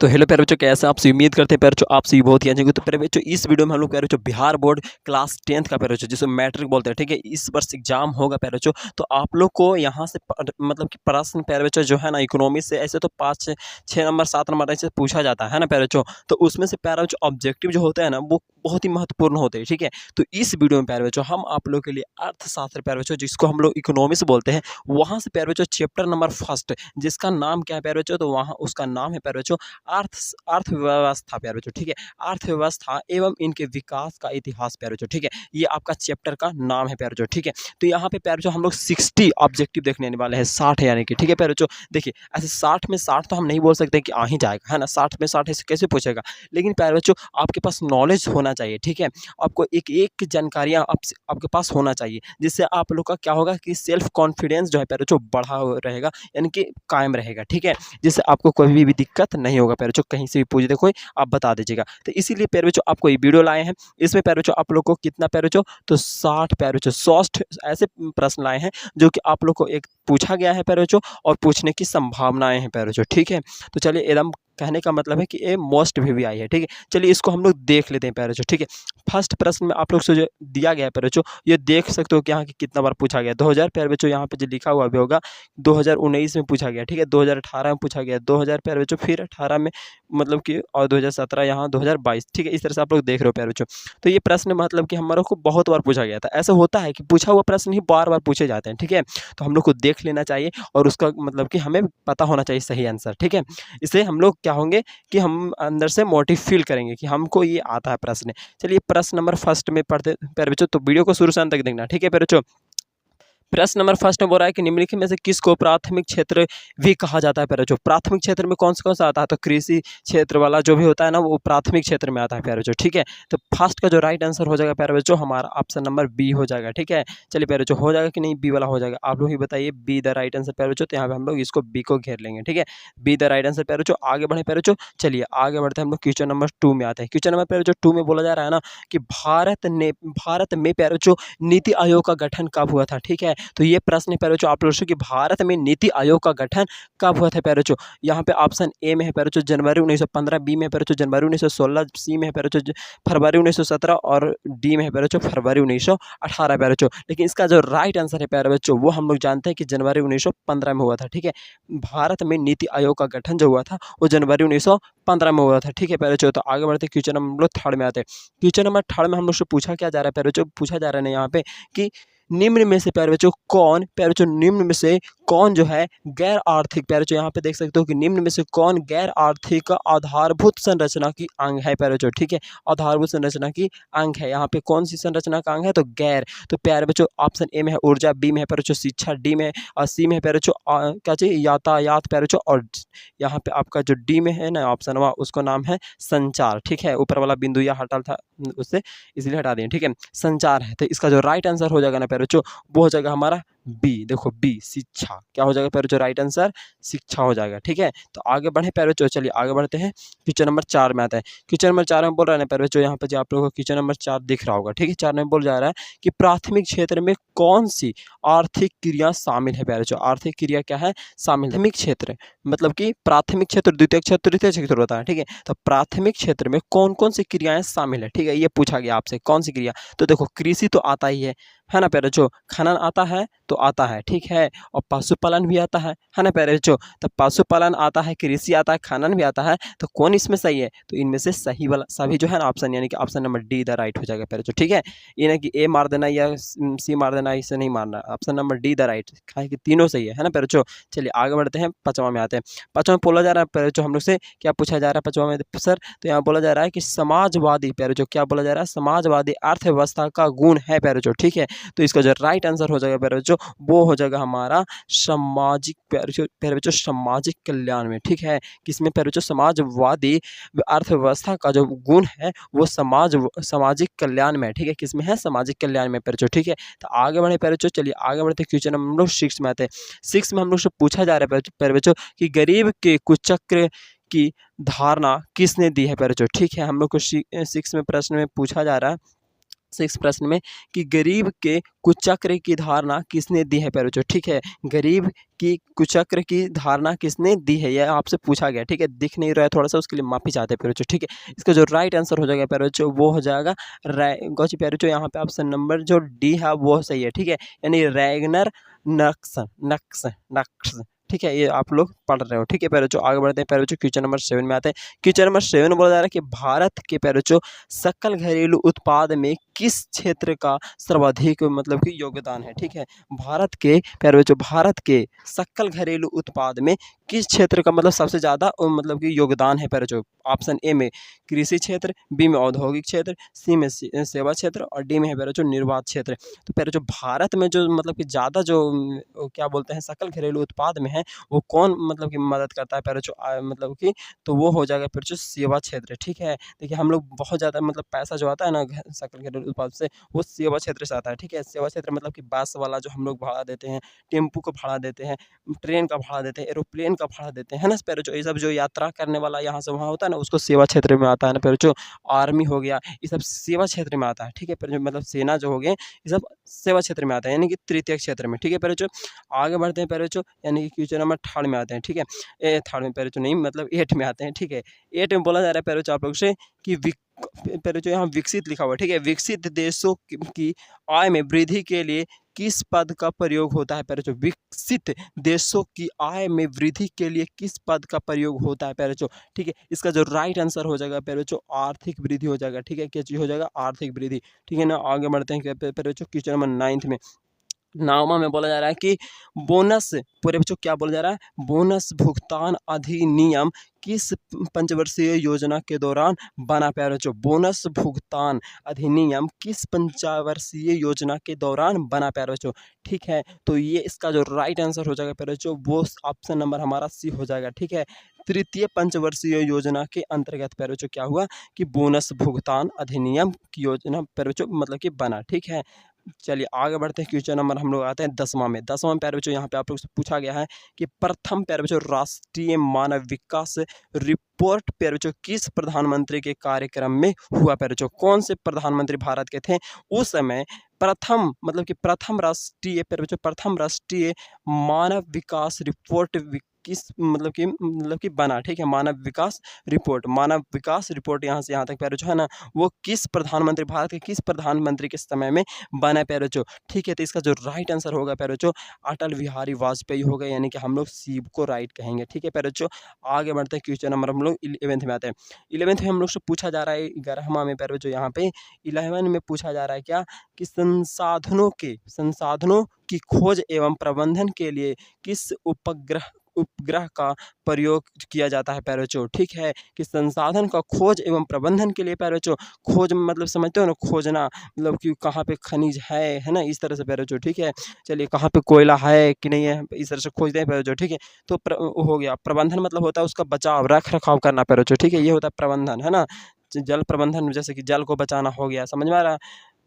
तो हेलो प्यारे बच्चों, कैसे आपसे उम्मीद करते हैं प्यारे बच्चों आप सभी बहुत ही अच्छे होंगे। तो प्यारे बच्चों इस वीडियो में हम लोग प्यारे बच्चों बिहार बोर्ड क्लास 10th का प्यारे बच्चों जिसको मैट्रिक बोलते हैं, ठीक है, इस वर्ष एग्जाम होगा प्यारे बच्चों। तो आप लोग को यहाँ से मतलब कि प्रश्न प्यारे बच्चों जो है ना इकोनॉमी से ऐसे तो 5 6 नंबर 7 नंबर ऐसे पूछा जाता है ना प्यारे बच्चों। तो उसमें से प्यारे बच्चों ऑब्जेक्टिव जो होता है ना वो बहुत ही महत्वपूर्ण होते हैं, ठीक है। तो इस वीडियो में प्यारे बच्चों हम आप लोग के लिए अर्थशास्त्र प्यारे बच्चों जिसको हम लोग इकोनॉमिक्स बोलते हैं, वहाँ से प्यारे बच्चों चैप्टर नंबर फर्स्ट जिसका नाम क्या है प्यारे बच्चों, तो वहाँ उसका नाम है प्यारे बच्चों अर्थव्यवस्था प्यारे बच्चों, ठीक है। अर्थव्यवस्था एवं इनके विकास का इतिहास प्यारे बच्चों, ठीक है। ये आपका चैप्टर का नाम है प्यारे बच्चों, ठीक है। तो यहाँ पे प्यारे बच्चों हम लोग 60 ऑब्जेक्टिव देखने वाले हैं, 60 है यानी कि, ठीक है प्यारे बच्चों। देखिए ऐसे 60 में 60 तो हम नहीं बोल सकते कि आ ही जाएगा, है ना। 60 में 60 ऐसे कैसे पूछेगा, लेकिन प्यारे बच्चों आपके पास नॉलेज होना चाहिए, ठीक है। आपको एक एक जानकारियाँ आपके पास होना चाहिए, जिससे आप लोग का क्या होगा कि सेल्फ कॉन्फिडेंस जो है प्यारे बच्चों बढ़ा रहेगा, यानी कि कायम रहेगा, ठीक है। जिससे आपको कोई भी दिक्कत नहीं होगा प्यारे बच्चों, कहीं से भी पूछ दे कोई आप बता दीजिएगा। तो इसीलिए प्यारे बच्चों आपको ये वीडियो लाए हैं। इसमें प्यारे बच्चों आप लोग को कितना प्यारे बच्चों, तो 60 प्यारे बच्चों 60 ऐसे प्रश्न लाए हैं जो कि आप लोग को एक पूछा गया है प्यारे बच्चों, और पूछने की संभावनाएं हैं प्यारे बच्चों, ठीक है। तो चलिए एकदम कहने का मतलब है कि ये मोस्ट भी आई है, ठीक है। चलिए इसको हम लोग देख लेते हैं प्यारे बच्चों, ठीक है। फर्स्ट प्रश्न में आप लोग से जो दिया गया है प्यारे बच्चों, ये देख सकते हो कि यहाँ की कितना बार पूछा गया। 2000 प्यारे बच्चों यहाँ पे जो लिखा हुआ भी होगा 2019 में पूछा गया, ठीक है। 2018 में पूछा गया, 2000 प्यारे बच्चों फिर 18 में, मतलब कि, और 2017 यहाँ 2022, ठीक है। इस तरह से आप लोग देख रहे हो प्यारे बच्चों। तो ये प्रश्न मतलब कि हमारे को बहुत बार पूछा गया था। ऐसा होता है कि पूछा हुआ प्रश्न ही बार बार पूछे जाते हैं, ठीक है। तो हम लोग को देख लेना चाहिए और उसका मतलब कि हमें पता होना चाहिए सही आंसर, ठीक है। इससे हम लोग क्या होंगे कि हम अंदर से मोटिव फील करेंगे कि हमको ये आता है प्रश्न। चलिए प्रश्न नंबर फर्स्ट में पढ़ते प्यारे बच्चों, तो वीडियो को शुरू से अंत तक देखना, ठीक है प्यारे बच्चों। प्रश्न नंबर फर्स्ट में बोल रहा है कि निम्नलिखित में से किसको प्राथमिक क्षेत्र भी कहा जाता है प्यारे बच्चों। प्राथमिक क्षेत्र में कौन सा आता है, तो कृषि क्षेत्र वाला जो भी होता है ना वो प्राथमिक क्षेत्र में आता है प्यारे बच्चों, ठीक है। तो फर्स्ट का जो राइट आंसर हो जाएगा प्यारे बच्चों हमारा ऑप्शन नंबर बी हो जाएगा, ठीक है। चलिए प्यारे बच्चों हो जाएगा कि नहीं, बी वाला हो जाएगा, आप लोग ही बताइए। बी द राइट आंसर प्यारे बच्चों, तो यहाँ पे हम लोग इसको बी को घेर लेंगे, ठीक है। बी द राइट आंसर प्यारे बच्चों। आगे बढ़े प्यारे बच्चों, चलिए आगे बढ़ते हैं हम लोग क्वेश्चन नंबर 2 में आते हैं। क्वेश्चन नंबर प्यारे बच्चों 2 में बोला जा रहा है ना कि भारत में प्यारे बच्चों नीति आयोग का गठन कब हुआ था, ठीक है। तो ये प्रश्न प्यारे बच्चों आप लोगों से कि भारत में नीति आयोग का गठन कब हुआ था प्यारे बच्चों। यहाँ पे ऑप्शन ए में है प्यारे बच्चों जनवरी 1915, बी में है प्यारे बच्चों जनवरी 1916, सी में है प्यारे बच्चों फरवरी 1917, और डी में है प्यारे बच्चों फरवरी 1918 प्यारे बच्चों। लेकिन इसका जो राइट आंसर है प्यारे बच्चों वो हम लोग जानते हैं कि जनवरी 1915 में हुआ था, ठीक है। भारत में नीति आयोग का गठन जो हुआ था वो जनवरी 1915 में हुआ था, ठीक है प्यारे बच्चों। तो आगे बढ़ते क्वेश्चन हम लोग थर्ड में आते हैं। क्वेश्चन नंबर थर्ड में हम लोग से पूछा क्या जा रहा है प्यारे बच्चों, पूछा जा रहा है यहाँ पे कि निम्न में से प्यारे बच्चों निम्न में से कौन जो है गैर आर्थिक, प्यारे बच्चों यहाँ पे देख सकते हो कि निम्न में से कौन गैर आर्थिक आधारभूत संरचना की अंग है प्यारे बच्चों, ठीक है। आधारभूत संरचना की अंग है, यहाँ पे कौन सी संरचना का अंग है, तो गैर। तो प्यारे बच्चों ऑप्शन ए में है ऊर्जा, बी में है प्यारे बच्चों शिक्षा, डी में और सी में है प्यारे बच्चों क्या चाहिए यातायात प्यारे बच्चों, और यहाँ पे आपका जो डी में है ना ऑप्शन वा उसको नाम है संचार, ठीक है। ऊपर वाला बिंदु या हटा था उससे इसलिए हटा दें, ठीक है। संचार है, तो इसका जो राइट आंसर हो जाएगा ना प्यारे बच्चों वो हो जाएगा हमारा बी। देखो बी शिक्षा, क्या हो जाएगा प्यारे बच्चों राइट आंसर शिक्षा हो जाएगा, ठीक है। तो आगे बढ़े प्यारे बच्चों, चलिए आगे बढ़ते हैं। क्वेश्चन नंबर 4 में आता है। क्वेश्चन नंबर 4 में बोल रहा है ना प्यारे बच्चों, यहाँ पे जो आप लोगों को क्वेश्चन नंबर 4 दिख रहा होगा, ठीक है। 4 में बोल जा रहा है कि प्राथमिक क्षेत्र में कौन सी आर्थिक क्रिया शामिल है प्यारे बच्चों। आर्थिक क्रिया क्या है, शामिल है। प्राथमिक क्षेत्र मतलब कि प्राथमिक क्षेत्र, द्वितीय क्षेत्र, तृतीय क्षेत्र होता है, ठीक है। तो प्राथमिक क्षेत्र में कौन कौन सी क्रियाएं शामिल है, ठीक है। ये पूछा गया आपसे कौन सी क्रिया, तो देखो कृषि तो आता ही है ना प्यारे बच्चों, खनन आता है तो आता है, ठीक है। और पशुपालन भी आता है ना प्यारे बच्चों। तो पशुपालन आता है, कृषि आता है, खनन भी आता है, तो कौन इसमें सही है, तो इनमें से सही वाला सभी जो है ना ऑप्शन, यानी कि option number D the right हो जाएगा प्यारे बच्चों, ठीक है। ये ना कि ए मार देना या सी मार देना, इसे नहीं मारना, option number D the right है कि तीनों सही है ना प्यारे बच्चों। चलिए आगे बढ़ते हैं, पांचवा में आते हैं। पांचवा में बोला जा रहा है प्यारे बच्चों हम लोग से क्या पूछा जा रहा है पांचवा में सर, तो यहाँ बोला जा रहा है कि समाजवादी प्यारे बच्चों, क्या बोला जा रहा है, समाजवादी अर्थव्यवस्था का गुण है प्यारे बच्चों, ठीक है। तो इसका जो राइट आंसर हो जाएगा प्यारे बच्चों वो हो जाएगा हमारा सामाजिक प्यारे बच्चों सामाजिक कल्याण में, ठीक है। किसमें प्यारे बच्चों, समाजवादी अर्थव्यवस्था का जो गुण है वो सामाजिक कल्याण में, ठीक है। किसमें है, सामाजिक कल्याण में प्यारे बच्चों, ठीक है। तो आगे बढ़े प्यारे बच्चों, चलिए आगे बढ़ते क्वेश्चन नंबर हम लोग 6 में आते हैं। 6 में हम लोग से पूछा जा रहा है प्यारे बच्चों कि गरीब के कुचक्र की धारणा किसने दी है प्यारे बच्चों, ठीक है। हम लोग को 6 में प्रश्न में पूछा जा रहा है इस प्रश्न में कि गरीब के कुचक्र की धारणा किसने दी है प्यारे बच्चों। ठीक है, गरीब की कुचक्र की धारणा किसने दी है, यह आपसे पूछा गया। ठीक है, दिख नहीं रहा है थोड़ा सा, उसके लिए माफ़ी चाहते हैं प्यारे बच्चों। ठीक है, इसका जो राइट आंसर हो जाएगा प्यारे बच्चों वो हो जाएगा कौन सी प्यारे बच्चों, यहाँ पे ऑप्शन नंबर जो डी है वो सही है। ठीक है, यानी रैगनर नक्स नक्स नक्स। ठीक है, ये आप लोग पढ़ रहे हो। ठीक है प्यारे बच्चों, आगे बढ़ते हैं प्यारे बच्चों, क्वेश्चन नंबर 7 में आते हैं। क्वेश्चन नंबर 7 में बोला जा रहा है कि भारत के प्यारे बच्चों सकल घरेलू उत्पाद में किस क्षेत्र का सर्वाधिक मतलब कि योगदान है। ठीक है, भारत के प्यारे बच्चों, भारत के सकल घरेलू उत्पाद में किस क्षेत्र का मतलब सबसे ज़्यादा मतलब कि योगदान है प्यारे बच्चों। ऑप्शन ए में कृषि क्षेत्र, बी में औद्योगिक क्षेत्र, सी में सेवा क्षेत्र और डी में है प्यारे बच्चों निर्वात क्षेत्र। तो प्यारे बच्चों भारत में जो मतलब कि ज़्यादा जो क्या बोलते हैं सकल घरेलू उत्पाद में है वो कौन मतलब कि मदद करता है प्यारे बच्चों, मतलब कि तो वो हो जाएगा प्यारे बच्चों सेवा क्षेत्र। ठीक है, देखिए हम लोग बहुत ज़्यादा मतलब पैसा जो आता है ना सकल घरेलू उत्पाद से वो सेवा क्षेत्र से आता है। ठीक है, सेवा क्षेत्र मतलब कि बस वाला जो हम लोग भाड़ा देते हैं, टेम्पू का भाड़ा देते हैं, ट्रेन का भाड़ा देते हैं, एरोप्लेन का भाड़ा देते हैं ना प्यारे बच्चों, ये सब जो यात्रा करने वाला यहाँ से वहाँ होता है ना उसको सेवा क्षेत्र में आता है ना प्यारे बच्चों। आर्मी हो गया ये सब सेवा क्षेत्र में आता है। ठीक है प्यारे बच्चों, मतलब सेना जो हो गए ये सब सेवा क्षेत्र में आता है यानी कि तृतीय क्षेत्र में। ठीक है प्यारे बच्चों, आगे बढ़ते हैं प्यारे बच्चों, यानी कि क्वेश्चन नंबर 3 में आते हैं। ठीक है, थर्ड में प्यारे बच्चों नहीं मतलब 8 में आते हैं। ठीक है, 8 में बोला जा रहा है प्यारे बच्चों आप लोग से कि प्यारे बच्चों यहाँ विकसित लिखा हुआ है। ठीक है, विकसित देशों की आय में वृद्धि के लिए किस पद का प्रयोग होता है प्यारे बच्चों। विकसित देशों की आय में वृद्धि के लिए किस पद का प्रयोग होता है प्यारे बच्चों। ठीक है, इसका जो राइट आंसर हो जाएगा प्यारे बच्चों आर्थिक वृद्धि हो जाएगा। ठीक है, क्या चीज़ हो जाएगा, आर्थिक वृद्धि। ठीक है ना, आगे बढ़ते हैं प्यारे बच्चों क्वेश्चन नंबर 9 में। नामा में बोला जा रहा है कि बोनस पूरे बच्चों क्या बोला जा रहा है, बोनस भुगतान अधिनियम किस पंचवर्षीय योजना के दौरान बना प्यारे बच्चों। बोनस भुगतान अधिनियम किस पंचवर्षीय योजना के दौरान बना प्यारे बच्चों। ठीक है, तो ये इसका जो राइट आंसर हो जाएगा प्यारे बच्चों वो ऑप्शन नंबर हमारा सी हो जाएगा। ठीक है, तृतीय पंचवर्षीय योजना के अंतर्गत प्यारे बच्चों क्या हुआ कि बोनस भुगतान अधिनियम की योजना प्यारे बच्चों मतलब कि बना। ठीक है, चलिए आगे बढ़ते हैं, क्वेश्चन नंबर हम लोग आते हैं 10वां में। 10वां में प्यारे बच्चों यहाँ पे आप लोग से पूछा गया है कि प्रथम प्यारे बच्चों राष्ट्रीय मानव विकास रिपोर्ट प्यारे बच्चों किस प्रधानमंत्री के कार्यक्रम में हुआ प्यारे बच्चों। कौन से प्रधानमंत्री भारत के थे उस समय प्रथम मतलब कि प्रथम राष्ट्रीय प्यारे बच्चों प्रथम राष्ट्रीय मानव विकास रिपोर्ट किस मतलब कि बना। ठीक है, मानव विकास रिपोर्ट यहाँ से यहाँ तक प्यारे जो है ना वो किस प्रधानमंत्री भारत के किस प्रधानमंत्री के समय में बना प्यारे बच्चों। ठीक है, तो इसका जो राइट आंसर होगा प्यारे बच्चों अटल बिहारी वाजपेयी होगा, यानी कि हम लोग सी को राइट कहेंगे। ठीक है प्यारे बच्चों, आगे बढ़ते हैं, क्वेश्चन नंबर हम लोग 11th में आते हैं। 11th में हम लोग से पूछा जा रहा है 11वां में प्यारे बच्चों यहाँ पे 11 में पूछा जा रहा है क्या कि संसाधनों की खोज एवं प्रबंधन के लिए किस उपग्रह का प्रयोग किया जाता है प्यारे बच्चों। ठीक है, कि संसाधन का खोज एवं प्रबंधन के लिए प्यारे बच्चों, खोज मतलब समझते हो ना, खोजना मतलब कि कहाँ पे खनिज है ना, इस तरह से प्यारे बच्चों। ठीक है, चलिए कहाँ पे कोयला है कि नहीं है इस तरह से खोजते हैं प्यारे बच्चों। ठीक है, तो हो गया प्रबंधन मतलब होता है उसका बचाव रख रखाव करना प्यारे बच्चों। ठीक है, ये होता है प्रबंधन है ना, जल प्रबंधन जैसे कि जल को बचाना हो गया, समझ में आ रहा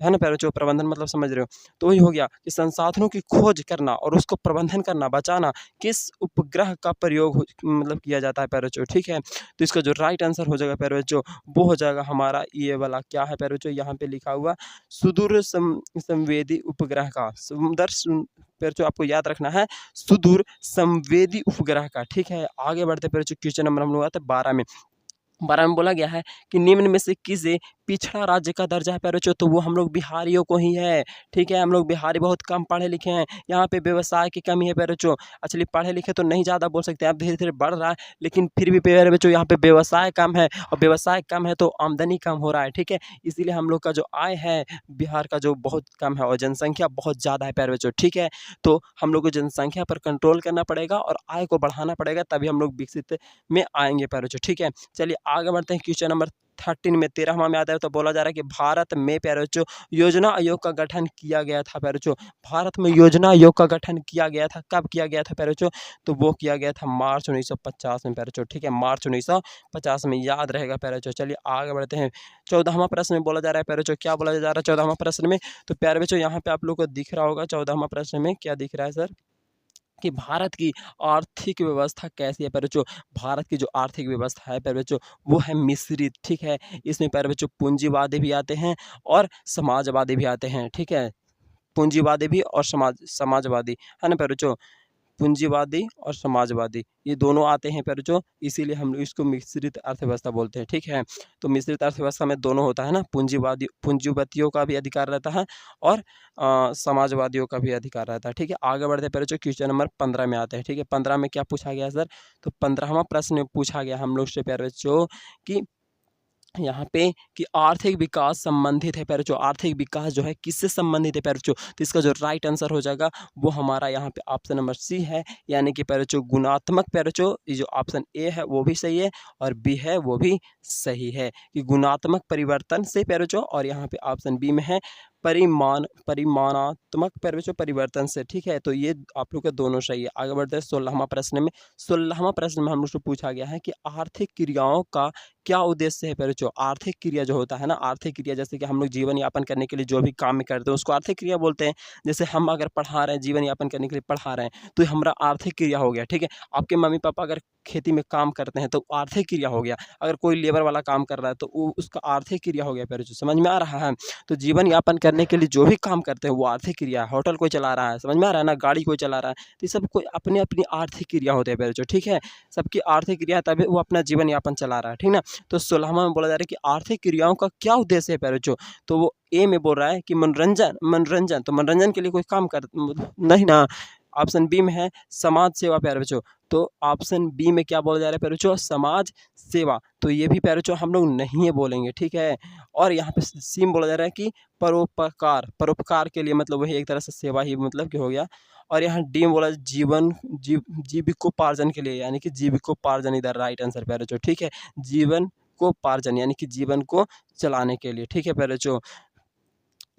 है ना प्यारे बच्चों, प्रबंधन मतलब समझ रहे हो। तो वही हो गया कि संसाधनों की खोज करना और उसको प्रबंधन करना बचाना किस उपग्रह का प्रयोग मतलब किया जाता है प्यारे बच्चों। ठीक है, तो इसका जो राइट आंसर हो जाएगा प्यारे बच्चों वो हो जाएगा हमारा ये वाला क्या है प्यारे बच्चों, यहाँ पे लिखा हुआ सुदूर संवेदी उपग्रह का प्यारे बच्चों आपको याद रखना है सुदूर संवेदी उपग्रह का। ठीक है, आगे बढ़ते प्यारे बच्चों, क्वेश्चन नंबर हम लोग आते हैं 12 में। 12 में बोला गया है कि निम्न में से किसे पिछड़ा राज्य का दर्जा है प्यारे बच्चों, तो वो हम लोग बिहारियों को ही है। ठीक है, हम लोग बिहारी बहुत कम पढ़े लिखे हैं, यहाँ पे व्यवसाय की कमी है प्यारे बच्चों। एक्चुअली पढ़े लिखे तो नहीं ज़्यादा बोल सकते, अब धीरे धीरे बढ़ रहा है, लेकिन फिर भी प्यारे बच्चों यहाँ पे व्यवसाय कम है और व्यवसाय कम है तो आमदनी कम हो रहा है। ठीक है, इसीलिए हम लोग का जो आय है बिहार का जो बहुत कम है और जनसंख्या बहुत ज़्यादा है प्यारे बच्चों। ठीक है, तो हम लोग को जनसंख्या पर कंट्रोल करना पड़ेगा और आय को बढ़ाना पड़ेगा, तभी हम लोग विकसित में आएंगे प्यारे बच्चों। ठीक है, चलिए आगे बढ़ते हैं, क्वेश्चन नंबर 13 में 13वां में आता है। तो बोला जा रहा है कि भारत में प्यारे बच्चों योजना आयोग का गठन किया गया था प्यारे बच्चों। भारत में योजना आयोग का गठन किया गया था, कब किया गया था प्यारे बच्चों, तो वो किया गया था मार्च 1950 में प्यारे बच्चों। ठीक है, मार्च 1950 में, याद रहेगा प्यारे बच्चों। चलिए आगे बढ़ते हैं, 14वां प्रश्न में बोला जा रहा है प्यारे बच्चों, क्या बोला जा रहा है 14वां प्रश्न में, तो प्यारे बच्चों यहाँ पे आप लोग को दिख रहा होगा 14वां प्रश्न में क्या दिख रहा है सर, कि भारत की आर्थिक व्यवस्था कैसी है प्यारे बच्चों। भारत की जो आर्थिक व्यवस्था है प्यारे बच्चों, वो है मिश्रित, ठीक है। इसमें प्यारे बच्चों पूंजीवादी भी आते हैं और समाजवादी भी आते हैं, ठीक है। पूंजीवादी भी और समाजवादी, है ना प्यारे बच्चों। पूंजीवादी और समाजवादी ये दोनों आते हैं प्यारे बच्चों, इसीलिए हम लोग इसको मिश्रित अर्थव्यवस्था बोलते हैं, ठीक है। तो मिश्रित अर्थव्यवस्था में दोनों होता है ना, पूंजीपतियों का भी अधिकार रहता है और समाजवादियों का भी अधिकार रहता है, ठीक है। आगे बढ़ते हैं प्यारे बच्चों, क्वेश्चन नंबर 15 में आते हैं, ठीक है। 15 में क्या पूछा गया सर, तो 15वां प्रश्न पूछा गया हम लोग से प्यारे बच्चों कि यहाँ पे कि आर्थिक विकास संबंधित है प्यारे बच्चों, आर्थिक विकास जो है किससे संबंधित है प्यारे बच्चों। तो इसका जो राइट आंसर हो जाएगा वो हमारा यहाँ पे ऑप्शन नंबर सी है, यानी कि प्यारे बच्चों गुणात्मक। प्यारे बच्चों ये जो ऑप्शन ए है वो भी सही है और बी है वो भी सही है कि गुणात्मक परिवर्तन से प्यारे बच्चों, और यहाँ पे ऑप्शन बी में है परिमाणात्मक प्यारे बच्चों परिवर्तन से, ठीक है। तो ये आप लोग का दोनों सही है। आगे बढ़ते हैं 16वां प्रश्न में। 16वां प्रश्न में हम लोग से पूछा गया है कि आर्थिक क्रियाओं का क्या उद्देश्य है प्यारे बच्चों। आर्थिक क्रिया जो होता है ना, आर्थिक क्रिया जैसे कि हम लोग जीवन यापन करने के लिए जो भी काम में करते हैं उसको आर्थिक क्रिया बोलते हैं। जैसे हम अगर पढ़ा रहे हैं, जीवन यापन करने के लिए पढ़ा रहे हैं, तो ये हमारा आर्थिक क्रिया हो गया, ठीक है। आपके मम्मी पापा अगर खेती में काम करते हैं तो आर्थिक क्रिया हो गया। अगर कोई लेबर वाला काम कर रहा है तो वो उसका आर्थिक क्रिया हो गया प्यारे बच्चों, समझ में आ रहा है। तो जीवन यापन करने के लिए जो भी काम करते हैं वो आर्थिक क्रिया है। होटल कोई चला रहा है, समझ में आ रहा है ना, गाड़ी कोई चला रहा है, तो ये सब कोई अपनी अपनी आर्थिक क्रिया होते हैं प्यारे बच्चों, ठीक है। सबकी आर्थिक क्रिया तभी वो अपना जीवन यापन चला रहा है, ठीक ना। तो 16वां में बोला जा रहा है कि आर्थिक क्रियाओं का क्या उद्देश्य है प्यारे बच्चों। तो वो ए में बोल रहा है कि मनोरंजन, मनोरंजन तो मनोरंजन के लिए कोई काम कर नहीं ना। ऑप्शन बी में है समाज सेवा प्यारे बच्चों। तो ऑप्शन बी में क्या बोला जा रहा है प्यारे बच्चों, समाज सेवा। तो ये भी प्यारे बच्चों हम लोग नहीं है बोलेंगे, ठीक है। और यहाँ पे सी में बोला जा रहा है कि परोपकार, परोपकार के लिए, मतलब वही एक तरह से सेवा ही मतलब कि हो गया। और यहाँ डी में बोला जीविकोपार्जन के लिए, यानी कि जीविकोपार्जन इधर राइट आंसर प्यारे बच्चों, ठीक है। जीवन को पार्जन यानी कि जीवन को चलाने के लिए, ठीक है प्यारे बच्चों,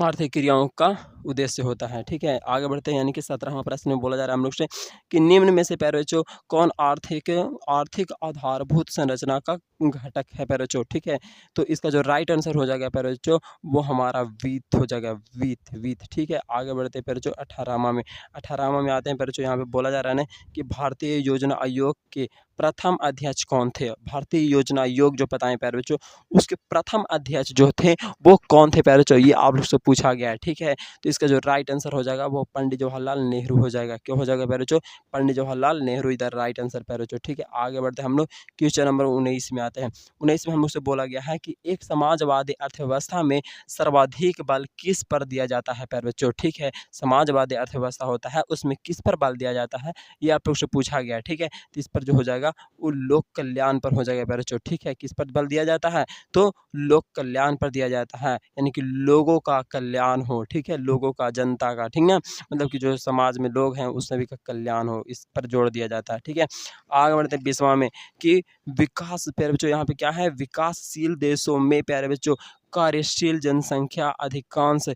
आर्थिक क्रियाओं का उद्देश्य होता है, ठीक है। आगे बढ़ते हैं, यानी कि 17वां प्रश्न में बोला जा रहा है हम लोग से कि निम्न में से प्यारे बच्चों कौन आर्थिक आर्थिक आधारभूत संरचना का घटक है प्यारे बच्चों, ठीक है। तो इसका जो राइट आंसर हो जाएगा प्यारे बच्चों वो हमारा वित्त हो जाएगा, वित्त, ठीक है। आगे बढ़ते हैं प्यारे बच्चों 18वां में। 18वां में आते हैं प्यारे बच्चों, यहाँ पे बोला जा रहा है ना कि भारतीय योजना आयोग के प्रथम अध्यक्ष कौन थे। भारतीय योजना आयोग जो पता है प्यारे बच्चों, उसके प्रथम अध्यक्ष जो थे वो कौन थे प्यारे बच्चों, ये आप लोग से पूछा गया है, ठीक है। तो इसका जो राइट आंसर हो जाएगा वो पंडित जवाहरलाल नेहरू हो जाएगा। क्यों हो जाएगा प्यारे बच्चों, पंडित जवाहरलाल नेहरू इधर राइट आंसर प्यारे बच्चों, ठीक है। आगे बढ़ते हैं हम लोग क्वेश्चन नंबर 19 में आते हैं। 19 में हम लोग से बोला गया है कि एक समाजवादी अर्थव्यवस्था में सर्वाधिक बल किस पर दिया जाता है प्यारे बच्चों, ठीक है। समाजवादी अर्थव्यवस्था होता है उसमें किस पर बल दिया जाता है, ये आप लोग से पूछा गया है, ठीक है। तो इस पर जो हो जाएगा वो लोक कल्याण पर हो जाएगा प्यारे बच्चों, ठीक है। किस पर बल दिया जाता है, तो लोक कल्याण पर दिया जाता है, यानी कि लोगों का कल्याण हो, ठीक है, लोगों का, जनता का, ठीक है, मतलब कि जो समाज में लोग हैं उस सभी का कल्याण हो, इस पर जोर दिया जाता है, ठीक है। आगे बढ़ते हैं 20वां में कि विकास प्यारे बच्चों, यहाँ पे क्या है, विकासशील देशों में प्यारे बच्चों कार्यशील जनसंख्या अधिकांश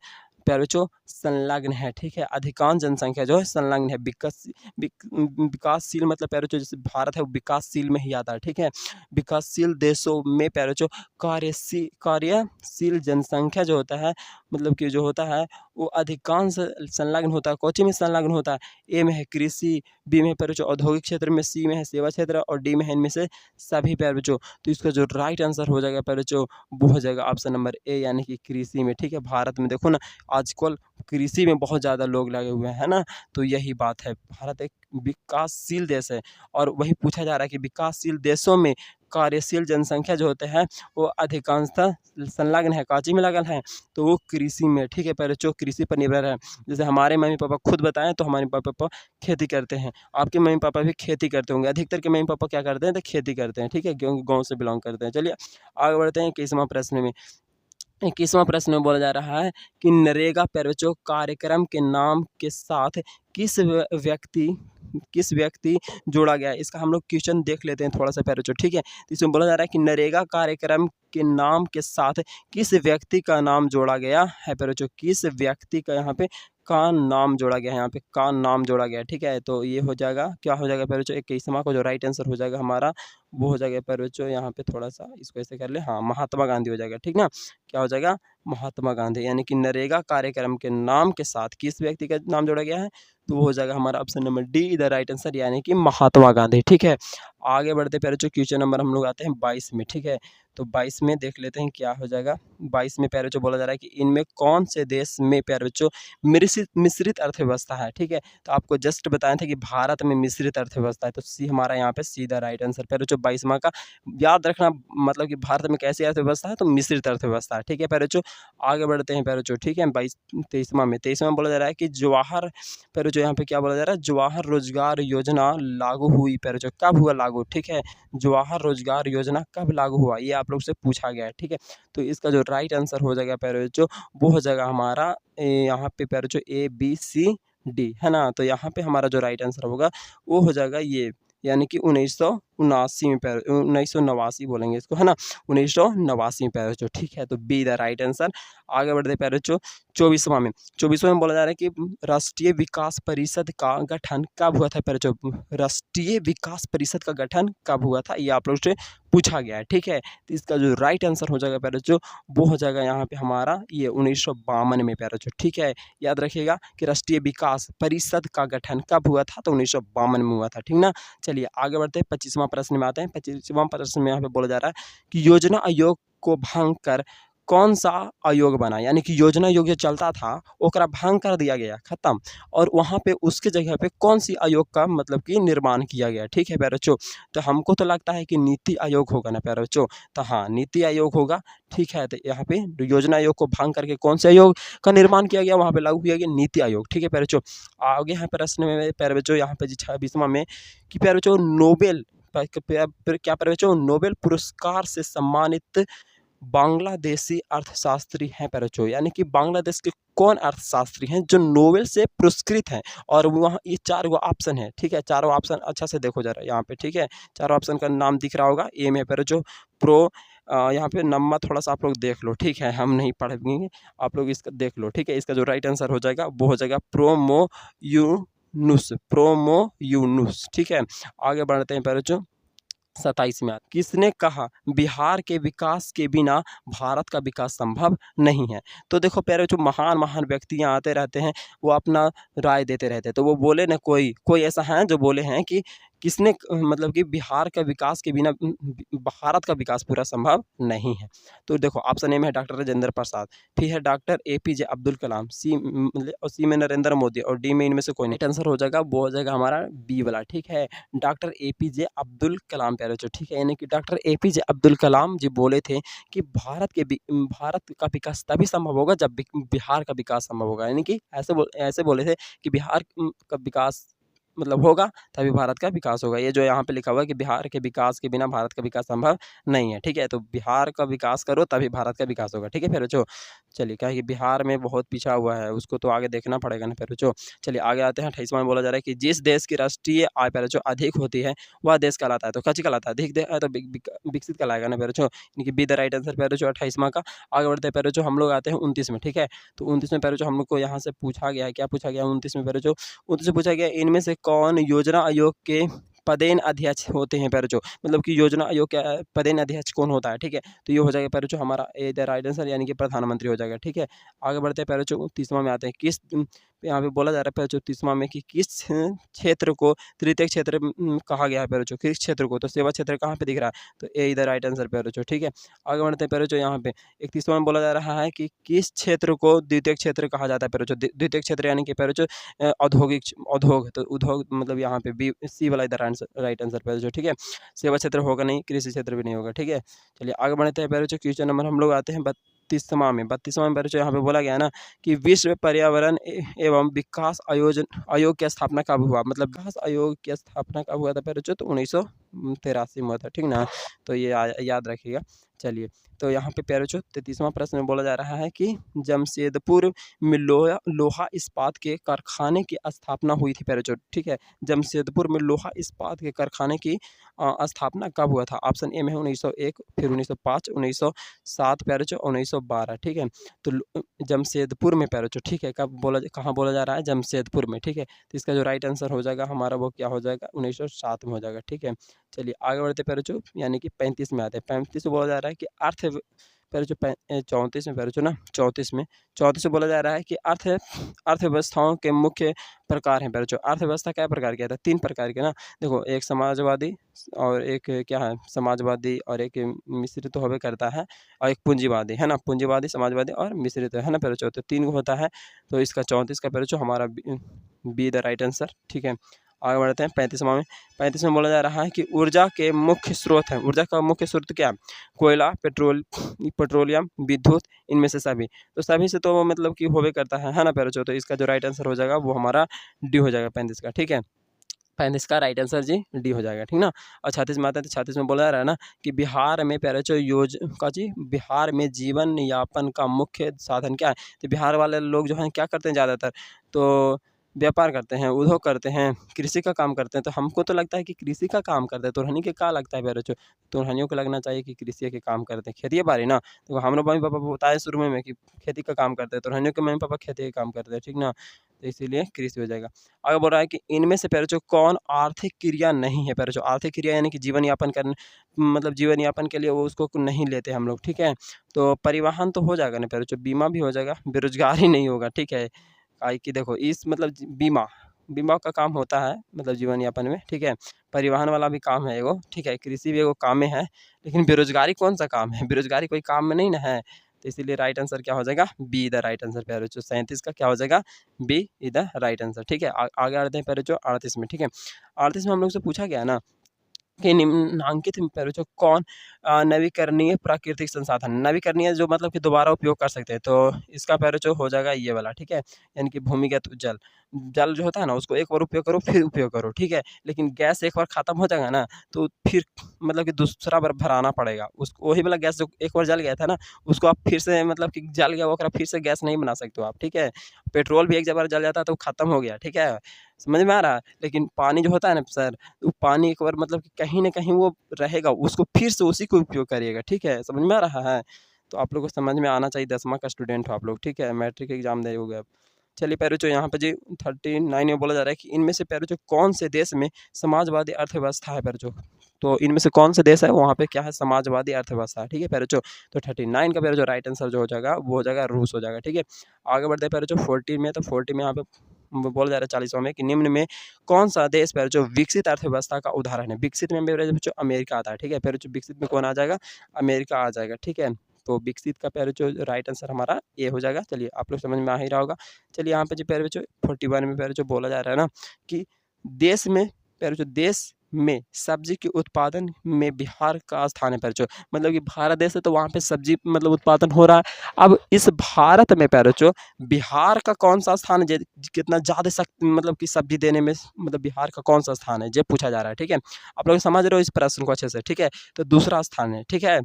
प्यारे बच्चों संलग्न है, ठीक है। अधिकांश जनसंख्या जो है संलग्न है। विकासशील मतलब प्यारे बच्चों जैसे भारत है वो विकासशील में ही आता है, ठीक है। विकासशील देशों में प्यारे बच्चों कार्यशील जनसंख्या जो होता है, मतलब कि जो होता है वो अधिकांश संलग्न होता है। कोची में संलग्न होता है, ए में है कृषि, बी में है प्यारे बच्चों औद्योगिक क्षेत्र में, सी में है सेवा क्षेत्र और डी में है इनमें से सभी प्यारे बच्चों। तो इसका जो राइट आंसर हो जाएगा प्यारे बच्चों वो हो जाएगा ऑप्शन नंबर ए, यानी कि कृषि में, ठीक है। भारत में देखो ना आजकल कृषि में बहुत ज़्यादा लोग लगे हुए हैं ना, तो यही बात है, भारत एक विकासशील देश है। और वही पूछा जा रहा है कि विकासशील देशों में कार्यशील जनसंख्या जो होते हैं वो अधिकांशतः संलग्न है, काची में लगन है, तो वो कृषि में, ठीक है प्यारे बच्चों, कृषि पर निर्भर है। जैसे हमारे मम्मी पापा खुद बताएं तो हमारे पापा खेती करते हैं, आपके मम्मी पापा भी खेती करते होंगे, अधिकतर के मम्मी पापा क्या करते हैं तो खेती करते हैं, ठीक है, क्योंकि गाँव से बिलोंग करते हैं। चलिए आगे बढ़ते हैं 21वां प्रश्न में। 21वां प्रश्न में बोला जा रहा है कि नरेगा प्यारे बच्चों कार्यक्रम के नाम के साथ किस व्यक्ति जोड़ा गया है। इसका हम लोग क्वेश्चन देख लेते हैं थोड़ा सा प्यारे बच्चों, ठीक है। तो इसमें बोला जा रहा है कि नरेगा कार्यक्रम के नाम के साथ किस व्यक्ति का नाम जोड़ा गया है प्यारे बच्चों, किस व्यक्ति का यहाँ पे का नाम जोड़ा गया है, यहाँ पे का नाम जोड़ा गया है, ठीक है। तो ये हो जाएगा, क्या हो जाएगा प्यारे बच्चों 21वां को जो राइट आंसर हो जाएगा हमारा वो हो जाएगा प्यारे बच्चों यहाँ पे थोड़ा सा इसको ऐसे कर ले, हाँ महात्मा गांधी हो जाएगा, ठीक ना। क्या हो जाएगा, महात्मा गांधी, यानी कि नरेगा कार्यक्रम के नाम के साथ किस व्यक्ति का नाम जोड़ा गया है, तो वो हो जाएगा हमारा option number D the right answer, यानी कि महात्मा गांधी, ठीक है। आगे बढ़ते प्यारे बच्चों क्वेश्चन नंबर हम लोग आते हैं 22 में, ठीक है। तो 22 में देख लेते हैं क्या हो जाएगा। 22 में प्यारे बच्चों बोला जा रहा है कि इनमें कौन से देश में प्यारे बच्चों मिश्रित अर्थव्यवस्था है, ठीक है। तो आपको जस्ट बताया था कि भारत में मिश्रित अर्थव्यवस्था है, तो सी हमारा यहाँ पे सीधा राइट आंसर प्यारे बच्चों 22वां का याद रखना, मतलब कि भारत में कैसी अर्थव्यवस्था है, तो मिश्रित अर्थव्यवस्था है, ठीक है प्यारे बच्चों। आगे बढ़ते हैं प्यारे बच्चों, ठीक है। 23वां में बोला जा रहा है कि जवाहर प्यारे बच्चों यहाँ पे क्या बोला जा रहा है, जवाहर रोजगार योजना लागू हुई प्यारे बच्चों, कब हुआ लागू, ठीक है। जवाहर रोजगार योजना कब लागू हुआ, ये आप लोग से पूछा गया है, ठीक है। तो इसका जो राइट आंसर हो जाएगा प्यारे बच्चों, वो हो जाएगा हमारा यहाँ पे प्यारे बच्चों ABCD, है ना। तो यहाँ पे हमारा जो राइट आंसर होगा वो हो जाएगा ये, यानी कि 1979 में 1989 बोलेंगे इसको, है ना, 1989 में प्यारे बच्चों, ठीक है। तो बी द राइट आंसर। आगे बढ़ते प्यारे बच्चों 24वां में बोला जा रहा है कि राष्ट्रीय विकास परिषद का गठन कब हुआ था प्यारे बच्चों, राष्ट्रीय विकास परिषद का गठन कब हुआ था, ये आप लोग से पूछा गया है, ठीक है। तो इसका जो राइट आंसर हो जाएगा प्यारे बच्चों, वो हो जाएगा यहाँ पे हमारा ये 1952 में प्यारे बच्चों, ठीक है। याद रखिएगा कि राष्ट्रीय विकास परिषद का गठन कब हुआ था, तो 1952 में हुआ था, ठीक ना। चलिए आगे बढ़ते हैं 25वां प्रश्न में आते हैं। 25वां प्रश्न में यहाँ पे बोला जा रहा है कि योजना आयोग को भंग कर कौन सा आयोग बना, यानी कि योजना आयोग जो चलता था ओकरा भंग कर दिया गया, खत्म, और वहाँ पे उसके जगह पे कौन सी आयोग का मतलब कि निर्माण किया गया, ठीक है प्यारे बच्चों। तो हमको तो लगता है कि नीति आयोग होगा ना प्यारे बच्चों, तो हाँ नीति आयोग होगा, ठीक है। तो यहाँ पे योजना आयोग को भंग करके कौन से आयोग का निर्माण किया गया, वहाँ पे लागू किया गया नीति आयोग, ठीक है प्यारे बच्चों। आगे यहाँ प्रश्न में प्यारे बच्चों यहाँ पे 26वां में कि प्यारे बच्चों नोबेल क्या प्यारे बच्चों नोबेल पुरस्कार से सम्मानित बांग्लादेशी अर्थशास्त्री हैं प्यारे बच्चों, यानी कि बांग्लादेश के कौन अर्थशास्त्री हैं जो नोबेल से पुरस्कृत हैं, और वहाँ ये 4 गो ऑप्शन है, ठीक है। चारों ऑप्शन अच्छा से देखो जरा यहाँ पे, ठीक है। चारों ऑप्शन का नाम दिख रहा होगा, ए में प्यारे बच्चों प्रो, यहाँ पे नंबर थोड़ा सा आप लोग देख लो, ठीक है, हम नहीं पढ़ेंगे, आप लोग इसका देख लो, ठीक है। इसका जो राइट आंसर हो जाएगा वो हो जाएगा प्रोमो यूनुस, ठीक है। आगे बढ़ते हैं प्यारे बच्चों 27 में किसने कहा बिहार के विकास के बिना भारत का विकास संभव नहीं है। तो देखो प्यारे जो महान महान व्यक्तियाँ आते रहते हैं, वो अपना राय देते रहते हैं, तो वो बोले ना कोई कोई ऐसा है जो बोले हैं कि किसने मतलब कि बिहार का विकास के बिना भारत का विकास पूरा संभव नहीं है। तो देखो ऑप्शन ए में है डॉक्टर राजेंद्र प्रसाद, फिर है डॉक्टर APJ अब्दुल कलाम, सी में नरेंद्र मोदी, और डी में इनमें से कोई नहीं। आंसर हो जाएगा वो हो जाएगा हमारा बी वाला, ठीक है, डॉक्टर APJ अब्दुल कलाम प्यारे बच्चों, ठीक है। यानी कि डॉक्टर APJ अब्दुल कलाम जी बोले थे कि भारत का विकास तभी संभव होगा जब बिहार का विकास संभव होगा, यानी कि ऐसे बोले थे कि बिहार का विकास मतलब होगा तभी भारत का विकास होगा। ये जो यहाँ पे लिखा हुआ है कि बिहार के विकास के बिना भारत का विकास संभव नहीं है, ठीक है। तो बिहार का विकास करो तभी भारत का विकास होगा, ठीक है फिर बच्चों। चलिए क्या है कि बिहार में बहुत पिछड़ा हुआ है, उसको तो आगे देखना पड़ेगा ना फिर बच्चों। चलिए आगे आते हैं 28वां में बोला जा रहा है कि जिस देश की राष्ट्रीय आय प्यारे बच्चों अधिक होती है वह देश कहलाता है, तो कच्ची कहलाता है, अधिक तो विकसित कहलाएगा ना प्यारे बच्चों, यानी कि बी द राइट आंसर प्यारे बच्चों 28वां का। आगे बढ़ते हैं प्यारे बच्चों, हम लोग आते हैं 29 में, ठीक है। तो 29 में प्यारे बच्चों हम लोग को यहाँ से पूछा गया है, क्या पूछा गया 29 में प्यारे बच्चों, 29 से पूछा गया इनमें से कौन योजना आयोग के पदेन अध्यक्ष होते हैं प्यारे बच्चों, मतलब कि योजना आयोग का पदेन अध्यक्ष कौन होता है, ठीक है। तो ये हो जाएगा प्यारे बच्चों हमारा ए द राइट आंसर, यानी कि प्रधानमंत्री हो जाएगा, ठीक है। आगे बढ़ते हैं प्यारे बच्चों 30वां में आते हैं, किस यहाँ पे बोला जा रहा है प्यारे बच्चों 30वां में कि किस क्षेत्र को तृतीय क्षेत्र कहा गया है प्यारे बच्चों, किस क्षेत्र को, तो सेवा क्षेत्र कहाँ पे दिख रहा है, तो ए इधर राइट आंसर प्यारे बच्चों, ठीक है। आगे बढ़ते हैं प्यारे बच्चों यहाँ पे 31वां में बोला जा रहा है कि किस क्षेत्र को द्वितीय क्षेत्र कहा जाता है प्यारे बच्चों, द्वितीय क्षेत्र यानी कि प्यारे बच्चों औद्योगिक उद्योग, तो उद्योग मतलब यहाँ पे बी सी वाला इधर राइट आंसर प्यारे बच्चों, ठीक है। सेवा क्षेत्र होगा नहीं, कृषि क्षेत्र भी नहीं होगा, ठीक है। चलिए आगे बढ़ते हैं प्यारे बच्चों, क्वेश्चन नंबर हम लोग आते हैं 32वां में प्यारे बच्चों यहाँ पे बोला गया ना कि विश्व पर्यावरण एवं विकास आयोग की स्थापना कब हुआ, मतलब विकास आयोग की स्थापना कब हुआ था प्यारे बच्चों, तो 1983 में हुआ था, ठीक ना। तो ये याद रखिएगा। चलिए तो यहाँ पे प्यारे बच्चों 33वां प्रश्न में बोला जा रहा है कि जमशेदपुर में लोहा इस्पात के कारखाने की स्थापना हुई थी प्यारे बच्चों, ठीक है। जमशेदपुर में लोहा इस्पात के कारखाने की स्थापना कब हुआ था, ऑप्शन ए में है 1901, फिर 1905, 1907 प्यारे बच्चों, 1912, ठीक है। तो जमशेदपुर में प्यारे बच्चों, ठीक है, कहाँ बोला जा रहा है, जमशेदपुर में, ठीक है। तो इसका जो राइट आंसर हो जाएगा हमारा वो क्या हो जाएगा 1907 में हो जाएगा, ठीक है। चलिए आगे बढ़ते पैर बच्चों, यानी कि 35 में आते हैं। 35 में बोला जा रहा है कि अर्थ पैर बच्चों 34 में पैर बच्चों ना 34 में बोला जा रहा है कि अर्थव्यवस्थाओं के मुख्य प्रकार हैं पैर बच्चों। अर्थव्यवस्था क्या प्रकार की है? 3 प्रकार के ना, देखो एक समाजवादी और एक क्या है समाजवादी, और एक मिश्रित तो होबे करता है, और एक पूंजीवादी है ना, पूंजीवादी, समाजवादी और मिश्रित है ना पैर बच्चों। तो 3 होता है, तो इसका 34 का पैर बच्चों हमारा बी द राइट आंसर। ठीक है, आगे बढ़ते हैं 35वां में। 35 में बोला जा रहा है कि ऊर्जा के मुख्य स्रोत हैं। ऊर्जा का मुख्य स्रोत क्या है? कोयला, पेट्रोलियम, विद्युत, इनमें से सभी। तो सभी से तो मतलब कि होबे करता है ना पैर बच्चों। तो इसका जो राइट आंसर हो जाएगा वो हमारा डी हो जाएगा 35 का। ठीक है, 35 का राइट आंसर जी डी हो जाएगा। ठीक ना। और 36 में आता है, तो 36 में बोला जा रहा है ना कि बिहार में पैर बच्चों बिहार में जीवन यापन का मुख्य साधन क्या है? तो बिहार वाले लोग जो हैं क्या करते हैं ज़्यादातर? तो व्यापार करते हैं, उद्योग करते हैं, कृषि का काम करते हैं। तो हमको तो लगता है कि कृषि का काम करते हैं। तुरहनी के क्या लगता है पैर बच्चों? तुरहनियों को लगना चाहिए कि कृषि के काम करते हैं, खेती बाड़ी ना। तो हमारे मम्मी पापा बताए शुरू में कि खेती का काम करते हैं, तुरहनियों के मम्मी पापा खेती का काम करते हैं। ठीक ना, तो इसीलिए कृषि हो जाएगा। आगे बोल रहा है कि इनमें से पैर बच्चों कौन आर्थिक क्रिया नहीं है? पैर बच्चों आर्थिक क्रिया यानी कि जीवन यापन करने, मतलब जीवन यापन के लिए वो उसको नहीं लेते हम लोग। ठीक है, तो परिवहन तो हो जाएगा ना पैर बच्चों, बीमा भी हो जाएगा, बेरोजगारी नहीं होगा। ठीक है, काहे कि देखो इस मतलब बीमा का काम होता है मतलब जीवन यापन में। ठीक है, परिवहन वाला भी काम है एगो। ठीक है, कृषि भी एगो काम है, लेकिन बेरोजगारी कौन सा काम है? बेरोजगारी कोई काम में नहीं ना है। तो इसीलिए राइट आंसर क्या हो जाएगा? बी द राइट आंसर पैर बच्चों। 37 का क्या हो जाएगा? B is the right answer. ठीक है, आगे आते हैं पैर बच्चों 38 में। ठीक है, 38 में हम लोग से पूछा गया ना कि निम्नांकित में पैर बच्चों कौन नवीकरणीय प्राकृतिक संसाधन, नवीकरणीय जो मतलब कि दोबारा उपयोग कर सकते हैं। तो इसका पैर बच्चों हो जाएगा ये वाला। ठीक है, यानी कि भूमिगत जल। जल जो होता है ना उसको एक बार उपयोग करो फिर उपयोग करो। ठीक है, लेकिन गैस एक बार खत्म हो जाएगा ना तो फिर मतलब कि दूसरा बार भराना पड़ेगा उसको। वही वाला गैस जो एक बार जल गया था ना उसको आप फिर से मतलब कि जल गया वो फिर से गैस नहीं बना सकते हो आप। ठीक है, पेट्रोल भी एक बार जल जाता है तो खत्म हो गया। ठीक है, समझ में आ रहा है? लेकिन पानी जो होता है ना सर, वो पानी एक बार मतलब कि कहीं न कहीं वो रहेगा, उसको फिर से उसी को उपयोग करिएगा। ठीक है, समझ में आ रहा है? तो आप लोग को समझ में आना चाहिए, 10वां का स्टूडेंट हो आप लोग। ठीक है, मैट्रिक एग्ज़ाम दे होगे आप। चलिए पैर बच्चों यहाँ पे जी 39 में बोला जा रहा है कि इनमें से पैर बच्चों कौन से देश में समाजवादी अर्थव्यवस्था है पैर बच्चों? तो इनमें से कौन से देश है वहाँ पे क्या है? समाजवादी अर्थव्यवस्था। ठीक है पैर बच्चों, तो 39 का पैर जो राइट आंसर जो हो जाएगा वो हो जाएगा रूस हो जाएगा। ठीक है, आगे बढ़ते हैं पैर बच्चों 40 में। तो 40 में यहाँ पे बोला जा रहा है 40वां में कि निम्न में कौन सा देश पैर जो विकसित अर्थव्यवस्था का उदाहरण है? विकसित में मेरे बच्चों अमेरिका आता है। ठीक है, पैर बच्चों विकसित में कौन आ जाएगा? अमेरिका आ जाएगा। ठीक है, तो विकसित का पैर जो राइट आंसर हमारा ए हो जाएगा। चलिए आप लोग समझ में आ ही रहा होगा। चलिए यहाँ पे जो पैर बच्चों 41 में पैर जो बोला जा रहा है ना कि देश में पैर जो देश में सब्जी के उत्पादन में बिहार का स्थान है पैर जो, मतलब कि भारत देश है तो वहाँ पे सब्जी मतलब उत्पादन हो रहा है। अब इस भारत में पैर जो बिहार का कौन सा स्थान है कितना ज़्यादा मतलब कि सब्जी देने में, मतलब बिहार का कौन सा स्थान है ये पूछा जा रहा है। ठीक है, आप लोग समझ रहे हो इस प्रश्न को अच्छे से। ठीक है, तो दूसरा स्थान है। ठीक है,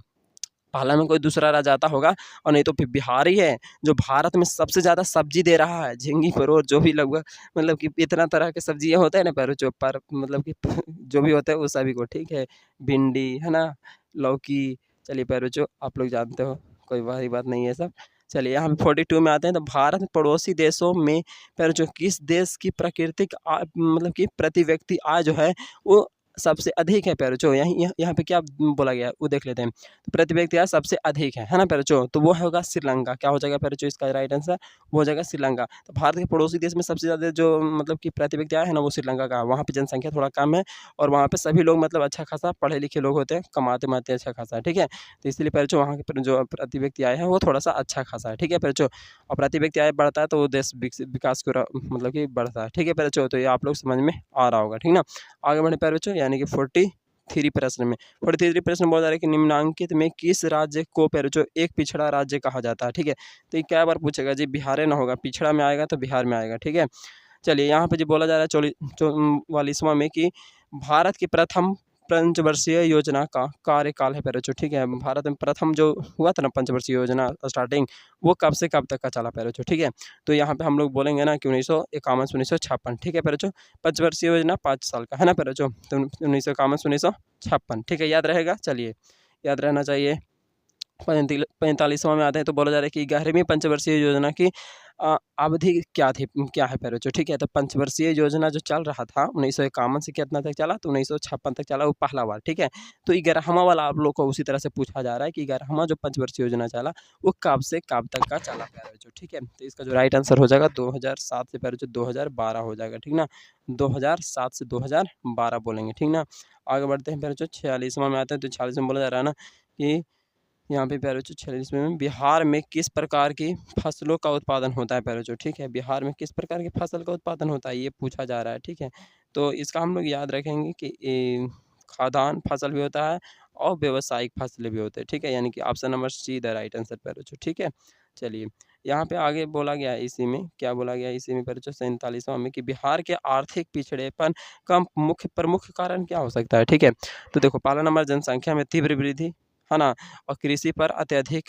पहला में कोई दूसरा राज्य आता होगा और नहीं तो फिर बिहार ही है जो भारत में सबसे ज़्यादा सब्जी दे रहा है। झींगी परोर जो भी लगभग मतलब कि इतना तरह के सब्जियाँ होते हैं ना पैर जो पर मतलब कि जो भी होता है वो सभी को। ठीक है, भिंडी है ना, लौकी। चलिए पैर जो आप लोग जानते हो, कोई बड़ी बात नहीं है सब। चलिए यहाँ पे 42 में आते हैं। तो भारत में पड़ोसी देशों में पैर जो किस देश की प्राकृतिक मतलब कि प्रति व्यक्ति आय जो है वो सबसे अधिक है पैर जो, यहाँ पे क्या बोला गया है वो देख लेते हैं। तो प्रति व्यक्ति आय सबसे अधिक है ना पैर जो, तो वो होगा श्रीलंका। क्या हो जाएगा पैर जो इसका राइट आंसर? वो हो जाएगा श्रीलंका। तो भारत के पड़ोसी देश में सबसे ज़्यादा जो मतलब कि प्रति व्यक्ति आय है ना वो श्रीलंका का। वहाँ पे जनसंख्या थोड़ा कम है और वहाँ पे सभी लोग मतलब अच्छा खासा पढ़े लिखे लोग होते हैं, कमाते माते अच्छा खासा। ठीक है, तो इसलिए पैर जो वहाँ के जो प्रति व्यक्ति आय है वो थोड़ा सा अच्छा खासा है। ठीक है पैर जो, और प्रति व्यक्ति आय बढ़ता है तो वो देश विकास को मतलब कि बढ़ता है। ठीक है पैर जो, तो ये आप लोग समझ में आ रहा होगा। ठीक ना, आगे बढ़े पैर बच्चों, यानी कि 43 प्रश्न में 43 प्रश्न बोला जा रहा है कि निम्नांकित में किस राज्य को पैर जो एक पिछड़ा राज्य कहा जाता है? ठीक है, तो ये क्या बार पूछेगा जी? बिहार ना होगा, पिछड़ा में आएगा तो बिहार में आएगा। ठीक है, चलिए यहाँ पे जो बोला जा रहा है 44वां में कि भारत की प्रथम पंचवर्षीय योजना का कार्यकाल है पैर जो। ठीक है, भारत में प्रथम जो हुआ था ना पंचवर्षीय योजना स्टार्टिंग, वो कब से कब तक का चला पैर जो। ठीक है, तो यहाँ पे हम लोग बोलेंगे ना कि 1951 से 1956। ठीक है पैर जो, पंचवर्षीय योजना 5 साल का है ना पैर जो, तो 1951 से 1956। ठीक है, याद रहेगा। चलिए याद रहना चाहिए। 45वां में आते हैं। तो बोला जा रहा है कि 11वीं पंचवर्षीय योजना की अवधि क्या थी, क्या है पैरों जो, ठीक है। तो पंचवर्षीय योजना जो चल रहा था 1951 से कितना तक चला, तो 1956 तक चला, वो पहला बार, ठीक है। तो 11वां वाला आप लोग को उसी तरह से पूछा जा रहा है कि 11वां जो पंचवर्षीय योजना चला वो कब से कब तक का चला पैरों जो, ठीक है। तो इसका जो राइट आंसर हो जाएगा 2007 से पैरों जो 2012 हो जाएगा, ठीक ना। 2007 से 2012 बोलेंगे, ठीक ना। आगे बढ़ते हैं पैरों जो 46वां में आते हैं। तो 46 में बोला जा रहा है ना कि यहाँ पे पैरों जो 46वें में बिहार में किस प्रकार की फसलों का उत्पादन होता है पैरों जो, ठीक है। बिहार में किस प्रकार की फसल का उत्पादन होता है ये पूछा जा रहा है, ठीक है। तो इसका हम लोग याद रखेंगे कि खाद्यान्न फसल भी होता है और व्यावसायिक फसलें भी होते हैं, ठीक है। यानी कि option number see the right answer पैरों जो, ठीक है। चलिए यहाँ पे आगे बोला गया है, इसी में क्या बोला गया है, इसी में पैरों जो 47वां में कि बिहार के आर्थिक पिछड़ेपन का मुख्य प्रमुख कारण क्या हो सकता है, ठीक है। तो देखो पहला नंबर जनसंख्या में तीव्र वृद्धि, है ना, और कृषि पर अत्यधिक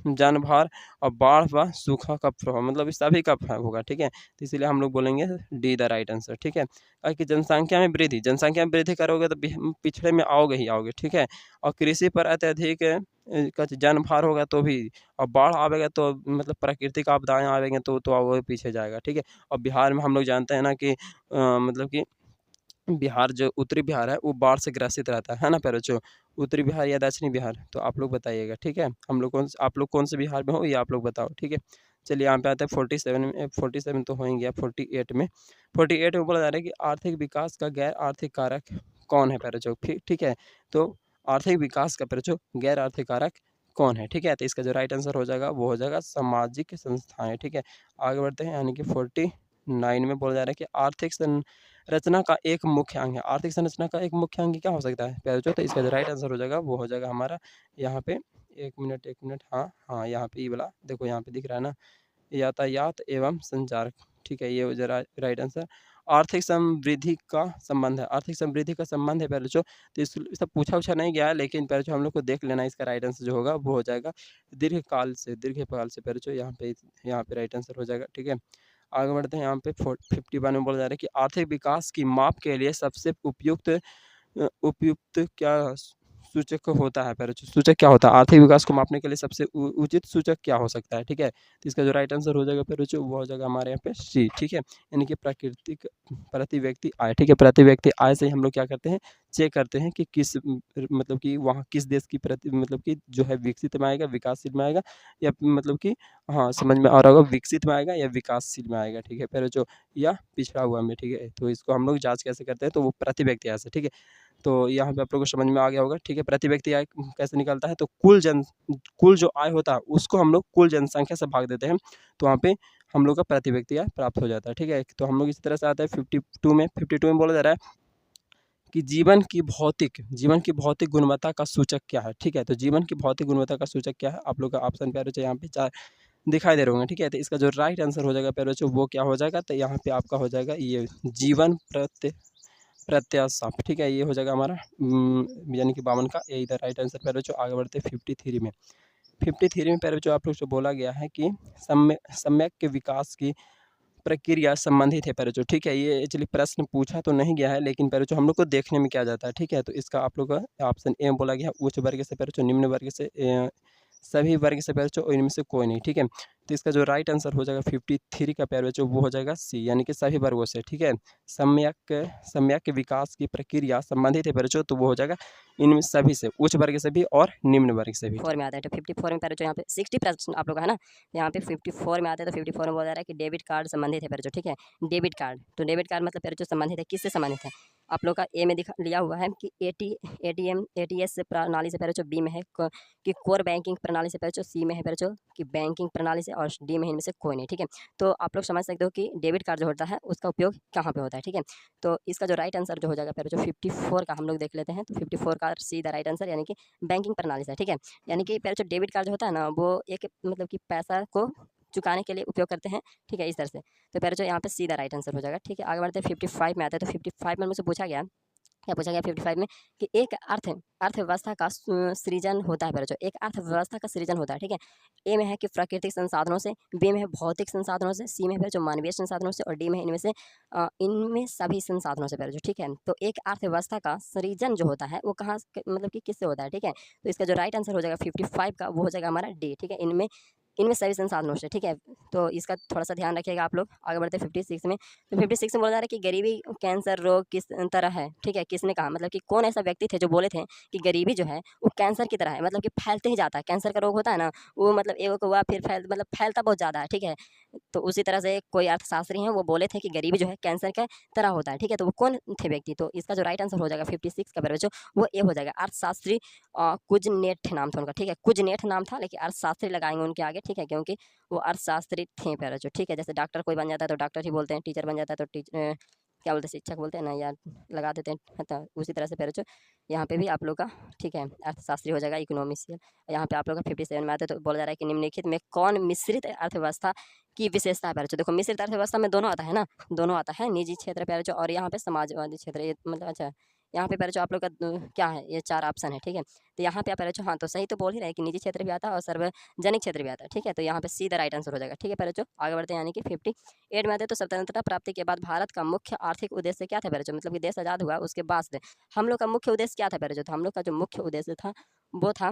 जानभार और बाढ़ व सूखा का प्रभाव, मतलब इस सभी का होगा, ठीक है। तो इसीलिए हम लोग बोलेंगे डी द राइट आंसर, ठीक है। ताकि जनसंख्या में वृद्धि करोगे तो पिछड़े में आओगे ही आओगे, ठीक है। और कृषि पर अत्यधिक का जानभार होगा तो भी, और बाढ़ आवेगा तो मतलब प्राकृतिक आपदाएं आवेंगे तो वो पीछे जाएगा, ठीक है। और बिहार में हम लोग जानते हैं ना कि मतलब कि बिहार जो उत्तरी बिहार है वो बाढ़ से ग्रसित रहता है ना पैरोचो। उत्तरी बिहार या दक्षिणी बिहार, तो आप लोग बताइएगा, ठीक है। आप लोग कौन से बिहार में हो ये आप लोग बताओ, ठीक है। चलिए यहाँ पे आते हैं 47 में। 47 तो हो ही गया। 48 में बोला जा रहा है कि आर्थिक विकास का गैर आर्थिक कारक कौन है पैरोचो, ठीक है। तो आर्थिक विकास का पैरोचो गैर आर्थिक कारक कौन है, ठीक है। तो इसका जो राइट आंसर हो जाएगा वो हो जाएगा सामाजिक संस्थाएं, ठीक है। आगे बढ़ते हैं, यानी कि 49 में बोला जा रहा है कि आर्थिक रचना का एक मुख्य अंग है। आर्थिक संरचना का एक मुख्य अंग क्या हो सकता है प्यारे जो, तो इसका जो राइट आंसर हो जाएगा वो हो जाएगा हमारा यहाँ पे, एक मिनट, हाँ हाँ, यहाँ पे ये वाला देखो, यहाँ पे दिख रहा है ना, यातायात एवं संचार, ठीक है। ये हो जाएगा राइट आंसर। आर्थिक समृद्धि का संबंध है, आर्थिक समृद्धि का संबंध है पहले जो, तो इसका पूछा नहीं गया है, लेकिन पहले जो हम लोग को देख लेना है, इसका राइट आंसर जो होगा वो हो जाएगा दीर्घकाल से पहले जो, यहाँ पे राइट आंसर हो जाएगा, ठीक है। आगे बढ़ते हैं, यहाँ पे 51 में बोला जा रहा है कि आर्थिक विकास की माप के लिए सबसे उपयुक्त क्या सूचक होता है, पहले सूचक क्या होता है आर्थिक विकास को मापने के लिए सबसे उचित सूचक क्या हो सकता है, ठीक है। तो इसका जो राइट आंसर हो जाएगा फिर वो हो जाएगा हमारे यहाँ पे सी, ठीक है। यानी कि प्राकृतिक प्रति व्यक्ति आय, ठीक है। प्रति व्यक्ति आय से हम लोग क्या करते हैं, चेक करते हैं कि किस मतलब कि वहाँ किस देश की प्रति मतलब कि जो है विकसित में आएगा, विकासशील में आएगा, या मतलब कि हाँ समझ में आ रहा होगा, विकसित में आएगा या विकासशील में आएगा, ठीक है। पहले जो या पिछड़ा हुआ में, ठीक है। तो इसको हम लोग जांच कैसे करते हैं, तो वो प्रति व्यक्ति आय से, ठीक है। तो यहाँ पे आप लोगों को समझ में आ गया होगा, ठीक है। प्रति व्यक्ति आय कैसे निकलता है, तो कुल जो आय होता है उसको हम लोग कुल जनसंख्या से भाग देते हैं, तो वहाँ पे हम लोग का प्रति व्यक्ति आय प्राप्त हो जाता है, ठीक है। तो हम लोग इसी तरह से आता है 52 में बोला जा रहा है कि जीवन की भौतिक गुणवत्ता का सूचक क्या है, ठीक है। तो जीवन की भौतिक गुणवत्ता का सूचक क्या है, आप लोग का ऑप्शन पे यहाँ पे 4 दिखाई दे रहे होंगे, ठीक है। तो इसका जो राइट आंसर हो जाएगा पैरोचो वो क्या हो जाएगा, तो यहाँ पे आपका हो जाएगा ये जीवन प्रत्याशा, ठीक है। ये हो जाएगा हमारा यानी कि 52 का ये इधर राइट आंसर पैरोचो। आगे बढ़ते 53 में पैरोचो आप लोग से बोला गया है कि सम्यक के विकास की प्रक्रिया संबंधित है पैरोचो, ठीक है। ये एक्चुअली प्रश्न पूछा तो नहीं गया है, लेकिन पैरोचो हम लोग को देखने में क्या जाता है, ठीक है। तो इसका आप लोग का ऑप्शन ए बोला गया उच्च वर्ग से पैरोचो, निम्न वर्ग से सभी वर्ग से पैरोचो और इनमें से कोई नहीं, ठीक है। तो इसका जो राइट आंसर हो जाएगा 53 का पैरोचो वो हो जाएगा सी, यानी कि सभी वर्गों से, ठीक है। सम्यक विकास की प्रक्रिया संबंधित है पैरोचो, तो वो हो जाएगा इनमें सभी से, उच्च वर्ग से भी और निम्न वर्ग से भी। 4 में आता है, तो 54 में पैरोचो यहाँ पे 60% आप लोग है ना, यहाँ पे 54 में आता है। तो 54 में बोला जा रहा है कि डेबिट कार्ड संबंधित है पैरोचो, ठीक है। डेबिट कार्ड, तो डेबिट कार्ड मतलब पैरोचो संबंधित है, किससे संबंधित है, आप लोग का ए में लिया हुआ है कि एटीएस प्रणाली से पैरोचो, बी में है कि कोर बैंकिंग प्रणाली से पैरोचो, सी में है पैरोचो कि बैंकिंग प्रणाली से, और डी में इनमें से कोई नहीं, ठीक है। तो आप लोग समझ सकते हो कि डेबिट कार्ड जो होता है उसका उपयोग कहाँ पे होता है, ठीक है। तो इसका जो राइट आंसर जो हो जाएगा पैरोचो 54 का हम लोग देख लेते हैं। तो 54 का सी द राइट आंसर, यानी कि बैंकिंग प्रणाली से, ठीक है। यानी कि पैरोचो डेबिट कार्ड जो होता है ना वो एक मतलब कि पैसा को चुकाने के लिए उपयोग करते हैं, ठीक है, इस तरह से। तो पैरोचो यहाँ पे सीधा राइट आंसर हो जाएगा, ठीक है। आगे बढ़ते हैं 55 में आता है। तो 55 में मुझसे पूछा गया, क्या पूछा गया 55 में कि एक अर्थव्यवस्था का सृजन होता है पैरोचो, एक अर्थव्यवस्था का सृजन होता है, ठीक है। ए में है कि प्राकृतिक संसाधनों से, बी में है भौतिक संसाधनों से, सी में है जो मानवीय संसाधनों से, और डी में इनमें से इनमें सभी संसाधनों से पैरोचो, ठीक है। तो एक अर्थव्यवस्था का सृजन जो होता है वो मतलब कि किससे होता है, ठीक है। तो इसका जो राइट आंसर हो जाएगा 55 का वो हो जाएगा हमारा डी, ठीक है। इनमें इनमें सभी संसाधनों से, ठीक है। तो इसका थोड़ा-सा ध्यान रखिएगा आप लोग। आगे बढ़ते हैं 56 में। तो 56 में बोला जा रहा है कि गरीबी, कैंसर रोग किस तरह है, ठीक है? किसने कहा? मतलब कि कौन ऐसा व्यक्ति थे जो बोले थे कि गरीबी जो है वो कैंसर की तरह है, मतलब कि फैलते ही जाता है। कैंसर का रोग होता है ना, वो मतलब एक हुआ फिर फैलता बहुत ज़्यादा है, ठीक है? तो उसी तरह से कोई अर्थशास्त्री हैं, वो बोले थे कि गरीबी जो है कैंसर के तरह होता है, ठीक है? तो वो कौन थे व्यक्ति? तो इसका जो राइट आंसर हो जाएगा 56 का बराबर जो वो ए हो जाएगा। अर्थशास्त्री कुजनेट नाम था उनका, ठीक है? कुजनेट नाम था, लेकिन अर्थशास्त्री लगाएँगे उनके आगे, ठीक है? क्योंकि वो अर्थशास्त्री थे पहले जो, ठीक है? जैसे डॉक्टर कोई बन जाता है तो डॉक्टर ही बोलते हैं, टीचर बन जाता है तो क्या बोलते हैं, शिक्षक बोलते हैं ना, या लगा देते हैं। तो उसी तरह से पहले जो यहाँ पे भी आप लोग का, ठीक है, अर्थशास्त्री हो जाएगा, इकोनॉमिशियन। यहाँ पे आप लोग का 57 में आता है, तो बोला जा रहा है कि निम्नलिखित में कौन मिश्रित अर्थव्यवस्था की विशेषता है? पहले देखो, मिश्रित अर्थव्यवस्था में दोनों आता है ना, दोनों आता है, निजी क्षेत्र पहले जो, और यहाँ पे समाजवादी क्षेत्र, ये मतलब अच्छा, यहाँ पे पहले जो आप लोग का क्या है, ये 4 ऑप्शन है, ठीक है? तो यहाँ पे आप पहले जो, हाँ, तो सही तो बोल ही रहे हैं कि निजी क्षेत्र भी आता है और सार्वजनिक क्षेत्र भी आता है, ठीक है? तो यहाँ पे सी द राइट आंसर हो जाएगा, ठीक है? पहले जो आगे बढ़ते हैं, यानी कि 58 में आते हैं। तो स्वतंत्रता प्राप्ति के बाद भारत का मुख्य आर्थिक उद्देश्य क्या था पहले जो? मतलब कि देश आज़ाद हुआ उसके बाद से हम लोग का मुख्य उद्देश्य क्या था पहले जो? तो हम लोग का जो मुख्य उद्देश्य था वो था,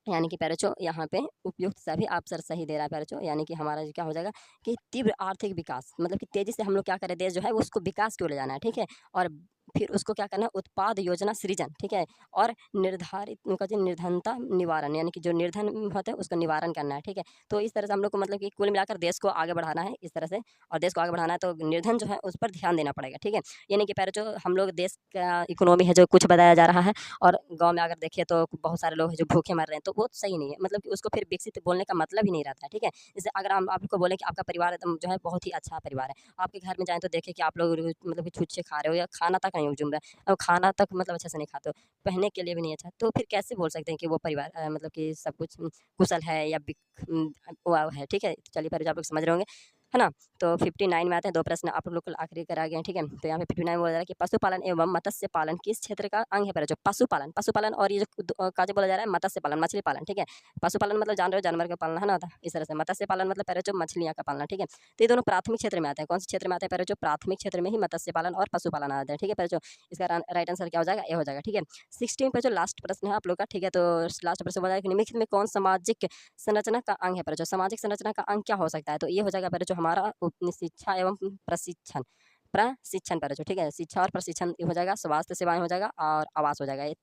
यानी कि पैराचो यहाँ पे उपयुक्त सभी अवसर सही दे रहा है पैराचो, यानी कि हमारा जो क्या हो जाएगा कि तीव्र आर्थिक विकास, मतलब कि तेजी से हम लोग क्या करें, देश जो है उसको विकास की ओर ले जाना है, ठीक है? और फिर उसको क्या करना है, उत्पाद योजना सृजन, ठीक है? और निर्धारित उनका जो निर्धनता निवारण, यानी कि जो निर्धन होता है उसका निवारण करना है, ठीक है? तो इस तरह से हम लोग को मतलब कि कुल मिलाकर देश को आगे बढ़ाना है इस तरह से, और देश को आगे बढ़ाना है तो निर्धन जो है उस पर ध्यान देना पड़ेगा, ठीक है? यानी कि पैराचो हम लोग देश का इकोनॉमी है जो कुछ बताया जा रहा है, और गाँव में अगर देखिए तो बहुत सारे लोग हैं जो भूखे मर रहे हैं, तो वो सही नहीं है। मतलब कि उसको फिर विकसित बोलने का मतलब ही नहीं रहता है, ठीक है? जैसे अगर हम आपको बोलें कि आपका परिवार एकदम जो है बहुत ही अच्छा परिवार है, आपके घर में जाएँ तो देखें कि आप लोग मतलब कि छुच्छे खा रहे हो या खाना तक नहीं उजुम रहा है, और खाना तक मतलब अच्छे से नहीं खाते हो, पहनने के लिए भी नहीं अच्छा, तो फिर कैसे बोल सकते हैं कि वो परिवार मतलब कि सब कुछ कुशल है या वो है, ठीक है? तो चलिए पहले आप लोग समझ रहे होंगे, है ना? तो 59 में आते हैं, 2 प्रश्न आप लोग को आखिरी करा गए हैं, ठीक है? तो यहाँ पे 59 में बोला जा रहा है कि पशुपालन एवं मत्स्य पालन किस क्षेत्र का अंग है पहले जो? पशुपालन, पशुपालन, और ये जो का जो बोला जा रहा है मत्स्य पालन, मछली पालन, ठीक है? पशुपालन मतलब जान रहे हो, जानवर का पालना, है ना? इस तरह से मत्स्य पालन मतलब पहले जो मछलियाँ का पालना, ठीक है? तो ये दोनों प्राथमिक क्षेत्र में आते हैं। कौन से क्षेत्र में आते हैं? पहले जो प्राथमिक क्षेत्र में ही मत्स्य पालन और पशुपालन आ जाते हैं, ठीक है? पहले जो इसका राइट आंसर क्या हो जाएगा? ए हो जाएगा, ठीक है? 16 पे जो लास्ट प्रश्न है आप लोग का, ठीक है? तो लास्ट प्रश्न बोला है कि निम्नलिखित में कौन सामाजिक संरचना का अंग है पहले जो? सामाजिक संरचना का अंग क्या हो सकता है? तो ये हो जाएगा पहले जो हमारा शिक्षा एवं प्रशिक्षण, प्रशिक्षण पहले जो, ठीक है? शिक्षा और प्रशिक्षण हो जाएगा, स्वास्थ्य सेवाएँ हो जाएगा और आवास हो जाएगा। ये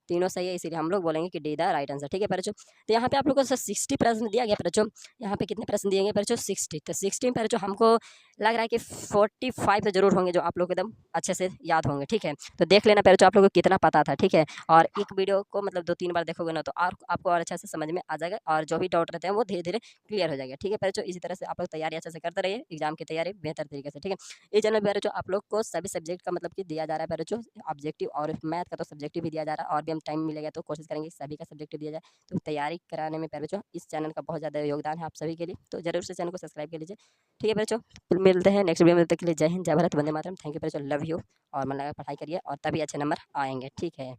तीनों सही है, इसीलिए हम लोग बोलेंगे कि डी द राइट आंसर, ठीक है बच्चों? तो यहाँ पे आप लोगों को 60 प्रश्न दिया गया बच्चों। यहाँ पे कितने प्रश्न दिए गए बच्चों? 60। तो 60 में बच्चों हमको लग रहा है कि 45 तो ज़रूर होंगे जो आप लोग को एकदम अच्छे से याद होंगे, ठीक है? तो देख लेना बच्चों आप लोगों को कितना पता था, ठीक है? और एक वीडियो को मतलब 2-3 बार देखोगे ना तो और आपको और अच्छे से समझ में आ जाएगा, और जो भी डाउट रहते हैं वो धीरे-धीरे क्लियर हो जाएगा, ठीक है बच्चों? इसी तरह से आप लोग तैयारी अच्छे से करते रहिए, एग्ज़ाम की तैयारी बेहतर तरीके से, ठीक है? ये चैनल पे बच्चों आप लोग को सभी सब्जेक्ट का मतलब कि दिया जा रहा है बच्चों, ऑब्जेक्टिव और मैथ का तो सब्जेक्टिव भी दिया जा रहा है, और भी हम टाइम मिलेगा तो कोशिश करेंगे कि सभी का सब्जेक्टिव दिया जाए। तो तैयारी कराने में बच्चों इस चैनल का बहुत ज़्यादा योगदान है आप सभी के लिए, तो ज़रूर से चैनल को सब्सक्राइब कर लीजिए, ठीक है बच्चों? मिलते हैं नेक्स्ट वीडियो में, तब तक के लिए जय हिंद, जय भारत, वंदे मातरम। थैंक यू बच्चों, लव यू, और मन लगा पढ़ाई करिए और तभी अच्छे नंबर आएँगे, ठीक है?